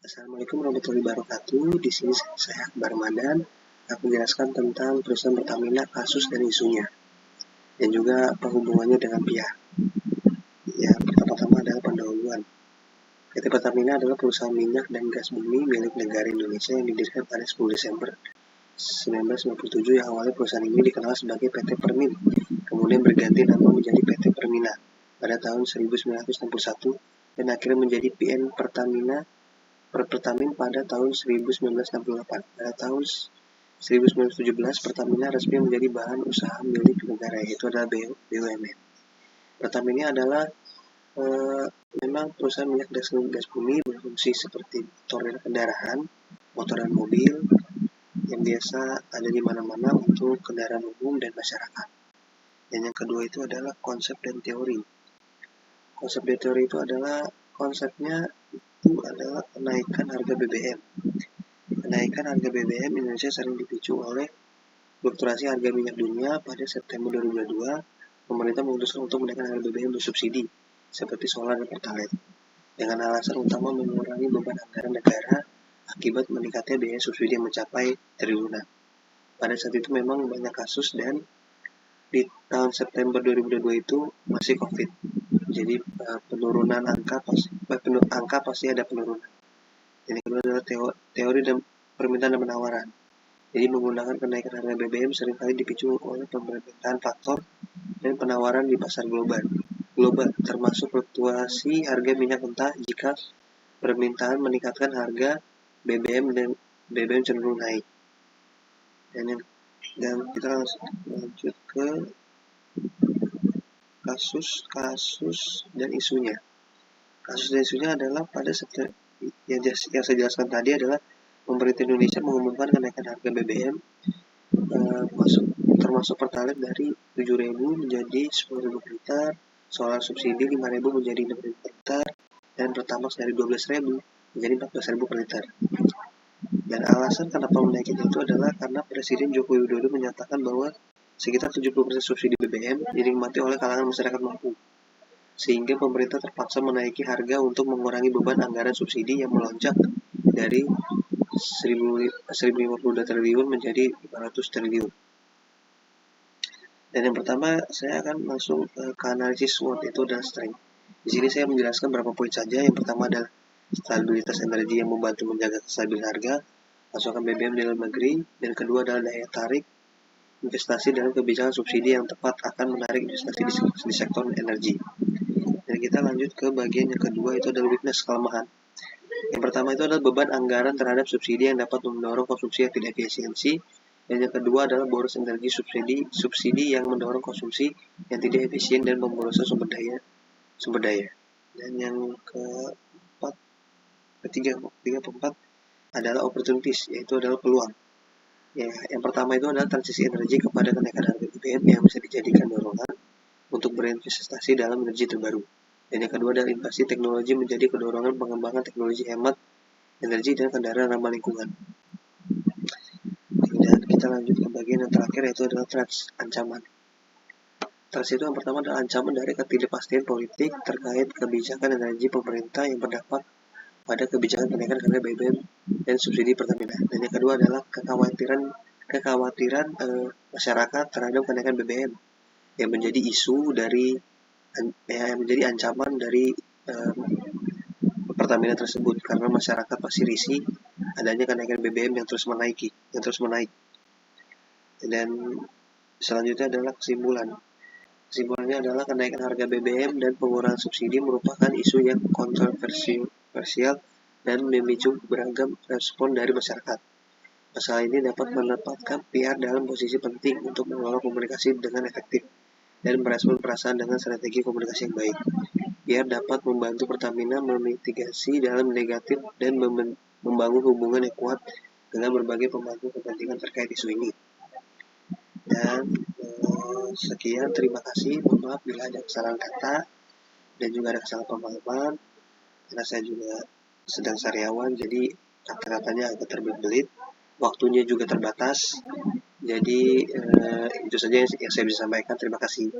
Assalamualaikum warahmatullahi wabarakatuh. Di sini saya Akbar Ramadan akan menjelaskan tentang perusahaan Pertamina, kasus dan isunya, dan juga perhubungannya dengan pihak. Ya, pertama-tama adalah pendahuluan. PT Pertamina adalah perusahaan minyak dan gas bumi milik negara Indonesia yang didirikan pada 10 Desember 1997 yang awalnya perusahaan ini dikenal sebagai PT Permin, kemudian berganti nama menjadi PT Permina pada tahun 1961 dan akhirnya menjadi PN Pertamin pada tahun 1968. Pada tahun 1917, Pertamina resmi menjadi bahan usaha milik negara, yaitu adalah BUMN. Pertamina adalah memang perusahaan minyak dan gas bumi berfungsi seperti motor dan kendaraan, motor dan mobil yang biasa ada di mana-mana untuk kendaraan umum dan masyarakat. Dan yang kedua itu adalah konsep dan teori. Konsep dan teori itu adalah konsepnya itu adalah kenaikan harga BBM. Kenaikan harga BBM Indonesia sering dipicu oleh fluktuasi harga minyak dunia. Pada September 2022, pemerintah memutuskan untuk menaikkan harga BBM bersubsidi seperti solar dan pertalite dengan alasan utama mengurangi beban anggaran negara akibat meningkatnya biaya subsidi yang mencapai triliunan. Pada saat itu memang banyak kasus dan di tahun September 2022 itu masih COVID. Jadi penurunan angka pasti ada penurunan. Yang kedua adalah teori dan permintaan dan penawaran. Jadi menggunakan kenaikan harga BBM seringkali dipicu oleh permintaan faktor dan penawaran di pasar global, termasuk fluktuasi harga minyak mentah. Jika permintaan meningkatkan, harga BBM dan BBM cenderung naik. Dan kita langsung lanjut ke kasus dan isunya. Kasus dan isunya adalah pada yang saya jelaskan tadi adalah pemerintah Indonesia mengumumkan kenaikan harga BBM termasuk pertalite dari 7.000 menjadi 10.000 per liter, solar subsidi 5.000 menjadi 6.000 per liter, dan Pertamax dari 12.000 menjadi 14.000 per liter. Dan alasan kenapa menaikinya itu adalah karena Presiden Joko Widodo menyatakan bahwa sekitar 70% subsidi BBM dinikmati oleh kalangan masyarakat mampu, sehingga pemerintah terpaksa menaiki harga untuk mengurangi beban anggaran subsidi yang melonjak dari 1.052 triliun menjadi 500 triliun. Dan yang pertama, saya akan langsung ke analisis SWOT, itu adalah strength. Di sini saya menjelaskan beberapa poin saja. Yang pertama adalah stabilitas energi yang membantu menjaga kestabilan harga pasokan BBM di dalam negeri. Dan kedua adalah daya tarik investasi dalam kebijakan subsidi yang tepat akan menarik investasi di sektor energi. Dan kita lanjut ke bagian yang kedua, itu adalah weakness, kelemahan. Yang pertama itu adalah beban anggaran terhadap subsidi yang dapat mendorong konsumsi yang tidak efisiensi. Dan yang kedua adalah boros energi subsidi yang mendorong konsumsi yang tidak efisien dan memboroskan sumber daya. Dan yang keempat adalah opportunities, yaitu adalah peluang. Ya, yang pertama itu adalah transisi energi kepada kenaikan harga BBM yang bisa dijadikan dorongan untuk berinvestasi dalam energi terbaru. Dan yang kedua adalah inovasi teknologi menjadi kedorongan pengembangan teknologi hemat energi dan kendaraan ramah lingkungan. Dan kita lanjut ke bagian yang terakhir, yaitu adalah threats, ancaman. Threats itu yang pertama adalah ancaman dari ketidakpastian politik terkait kebijakan energi pemerintah yang berdampak pada kebijakan kenaikan harga BBM dan subsidi Pertamina. Dan yang kedua adalah kekhawatiran masyarakat terhadap kenaikan BBM yang menjadi isu dari yang menjadi ancaman dari Pertamina tersebut, karena masyarakat pasti risih adanya kenaikan BBM yang terus menaik. Dan selanjutnya adalah kesimpulan. Kesimpulannya adalah kenaikan harga BBM dan pengurangan subsidi merupakan isu yang kontroversial dan memicu beragam respon dari masyarakat. Masalah ini dapat menempatkan PR dalam posisi penting untuk mengelola komunikasi dengan efektif dan merespon perasaan dengan strategi komunikasi yang baik. PR dapat membantu Pertamina memitigasi dalam negatif dan membangun hubungan yang kuat dengan berbagai pemangku kepentingan terkait isu ini. Dan sekian, terima kasih. Mohon maaf bila ada kesalahan kata dan juga ada kesalahan pemahaman, karena saya juga sedang sariawan, jadi kata-katanya agak terbelit-belit, waktunya juga terbatas. Jadi itu saja yang saya bisa sampaikan. Terima kasih.